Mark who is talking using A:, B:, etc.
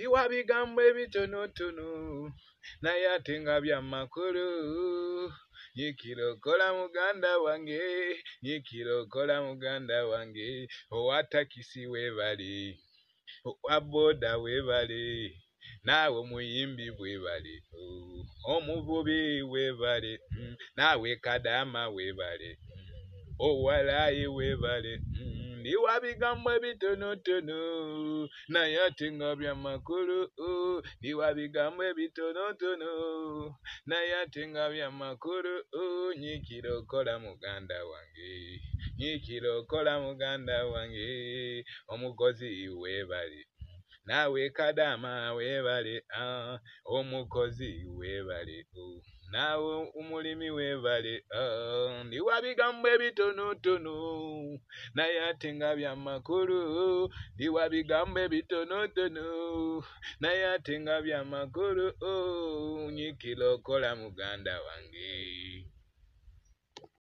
A: Biwa bigambo ebitonotono naye ate nga byamakulu. Nyikirokola muganda wange, nyikirokola muganda wange. Owa takisi webale, owa boda webale, naawe omuyimbi webale, omuvubi webale, naawe kadama webale, owalayi webale. Biwa bigambo ebitonotono naye ate nga byamakulu. Biwa bigambo ebitonotono naye ate nga byamakulu. Nyikirokola muganda wange, nyikirokola muganda wange. Omukozi webale, naawe kadama webale, omukozi webale, naawe omulimi webale. Biwa bigambo ebitonotono naye ate nga byamakulu. Biwa bigambo ebitonotono naye ate nga byamakulu. Nyikirokola muganda wange.